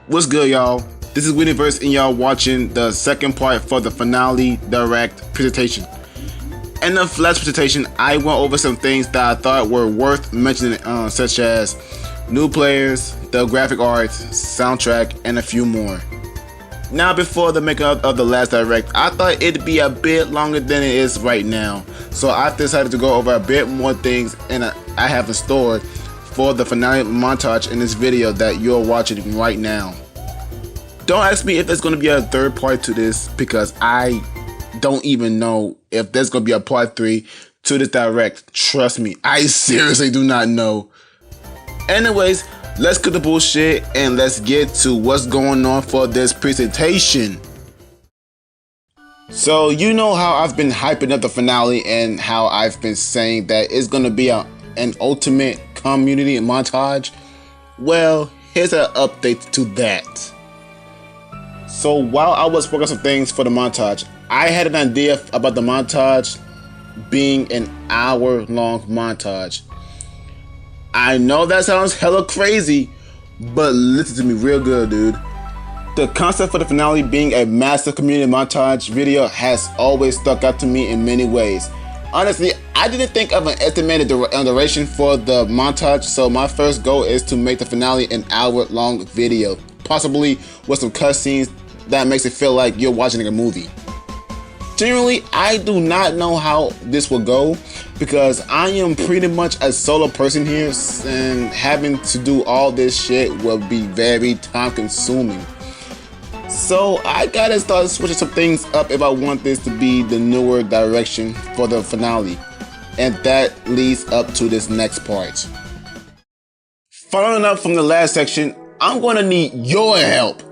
What's good, y'all? This is Winniverse, and y'all watching the second part for the finale direct presentation. In the last presentation, I went over some things that I thought were worth mentioning, such as new players, the graphic art, soundtrack, and a few more. Now, before the makeup of the last direct, I thought it'd be a bit longer than it is right now, so I've decided to go over a bit more things and I have in store for the finale montage in this video that you're watching right now. Don't ask me if there's going to be a third part to this, because I don't even know if there's going to be a part 3 to this direct. Trust me, I seriously do not know. Anyways, let's cut the bullshit and let's get to what's going on for this presentation. So you know how I've been hyping up the finale and how I've been saying that it's going to be an ultimate community montage? Well, here's an update to that. So while I was working on some things for the montage, I had an idea about the montage being an hour-long montage. I know that sounds hella crazy, but listen to me real good, dude. The concept for the finale being a massive community montage video has always stuck out to me in many ways. Honestly, I didn't think of an estimated duration for the montage, so my first goal is to make the finale an hour-long video, possibly with some cutscenes that makes it feel like you're watching a movie. Generally, I do not know how this will go because I am pretty much a solo person here, and having to do all this shit will be very time consuming. So I gotta start switching some things up if I want this to be the newer direction for the finale. And that leads up to this next part. Following up from the last section, I'm gonna need your help.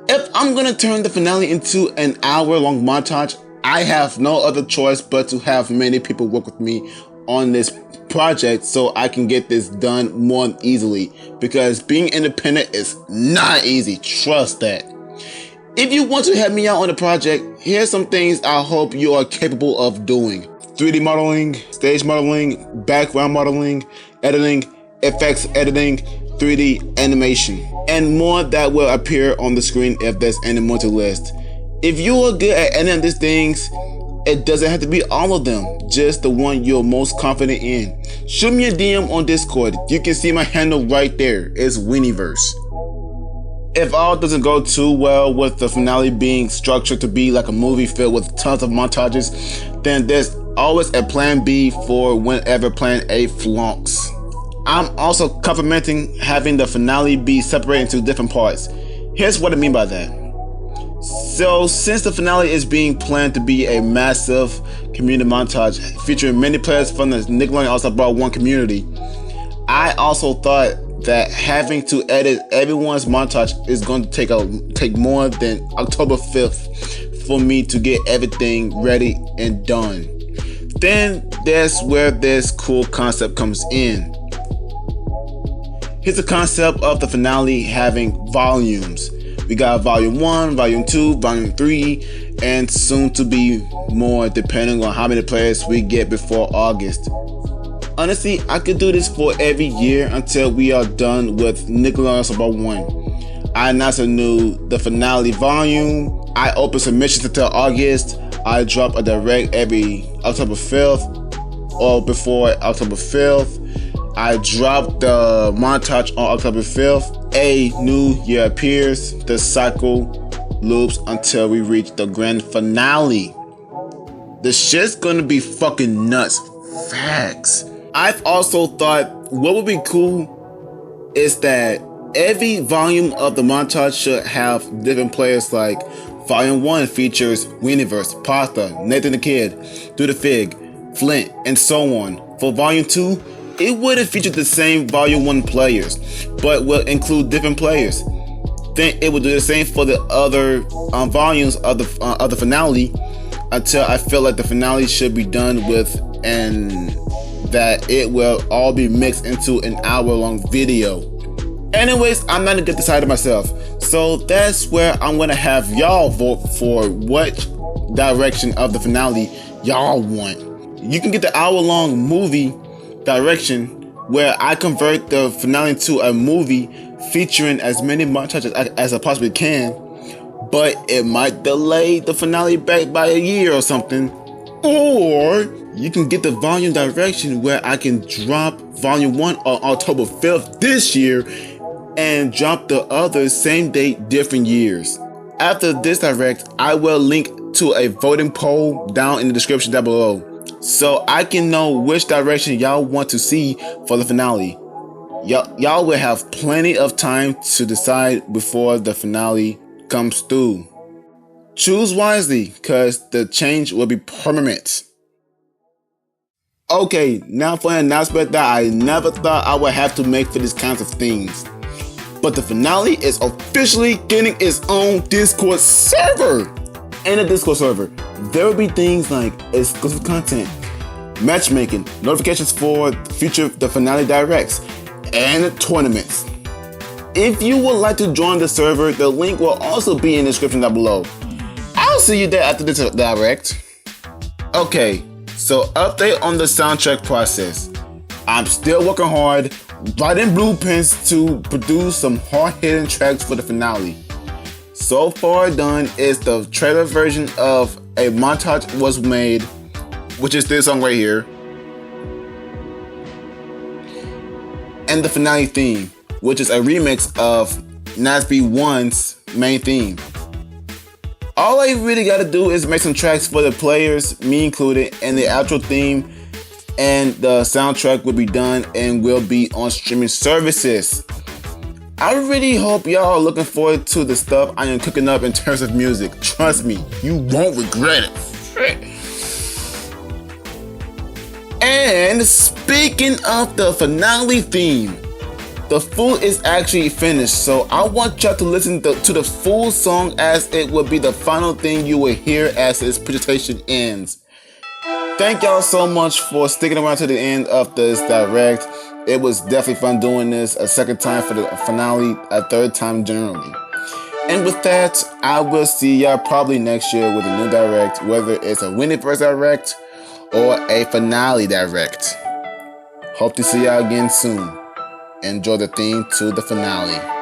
If I'm gonna turn the finale into an hour-long montage, I have no other choice but to have many people work with me on this project so I can get this done more easily, because being independent is not easy, trust that. If you want to help me out on the project, here's some things I hope you are capable of doing: 3D modeling, stage modeling, background modeling, editing, effects editing, 3D animation, and more that will appear on the screen if there's any more to list. If you are good at any of these things, it doesn't have to be all of them, just the one you're most confident in. Shoot me a DM on Discord. You can see my handle right there. It's Winniverse. If all doesn't go too well with the finale being structured to be like a movie filled with tons of montages, then there's always a plan B for whenever plan A flunks. I'm also complimenting having the finale be separated into different parts. Here's what I mean by that. So since the finale is being planned to be a massive community montage featuring many players from the Nickelodeon Also Brought One community, I also thought that having to edit everyone's montage is going to take more than October 5th for me to get everything ready and done. Then that's where this cool concept comes in. Here's the concept of the finale having volumes. We got volume 1, volume 2, volume 3, and soon to be more depending on how many players we get before August. Honestly, I could do this for every year until we are done with Nickelodeon Also Brought One. I announce the finale volume. I open submissions until August. I drop a direct every October 5th or before October 5th. I drop the montage on October 5th. A new year appears. The cycle loops until we reach the grand finale. The shit's gonna be fucking nuts. Facts. I've also thought what would be cool is that every volume of the montage should have different players. Like volume 1 features Winniverse, Pasta, Nathan the Kid, Do the Fig, Flint, and so on. For volume 2, it wouldn't feature the same volume 1 players, but will include different players. Then it will do the same for the other volumes of the finale until I feel like the finale should be done with, and that it will all be mixed into an hour-long video. Anyways, I'm not gonna get decided myself, so that's where I'm gonna have y'all vote for what direction of the finale y'all want. You can get the hour-long movie direction where I convert the finale to a movie featuring as many montages as I possibly can, but it might delay the finale back by a year or something. Or you can get the volume direction where I can drop volume 1 on October 5th this year and drop the other same date, different years. After this direct, I will link to a voting poll down in the description down below, so I can know which direction y'all want to see for the finale. Y'all will have plenty of time to decide before the finale comes through. Choose wisely, cause the change will be permanent. Okay, now for an announcement that I never thought I would have to make for these kinds of things. But the finale is officially getting its own Discord server. In a Discord server, there will be things like exclusive content, matchmaking, notifications for the finale directs, and tournaments. If you would like to join the server, the link will also be in the description down below. I'll see you there after this direct. Okay, so update on the soundtrack process. I'm still working hard, writing blueprints to produce some hard-hitting tracks for the finale. So far done is the trailer version of a montage was made, which is this song right here, and the finale theme, which is a remix of Nasby 1's main theme. All I really gotta do is make some tracks for the players, me included, and the outro theme and the soundtrack will be done and will be on streaming services. I really hope y'all are looking forward to the stuff I am cooking up in terms of music. Trust me, you won't regret it. And speaking of the finale theme, the full is actually finished, so I want y'all to listen to the full song as it will be the final thing you will hear as its presentation ends. Thank y'all so much for sticking around to the end of this direct. It was definitely fun doing this a second time for the finale, a third time generally. And with that, I will see y'all probably next year with a new direct, whether it's a Winning First direct or a finale direct. Hope to see y'all again soon. Enjoy the theme to the finale.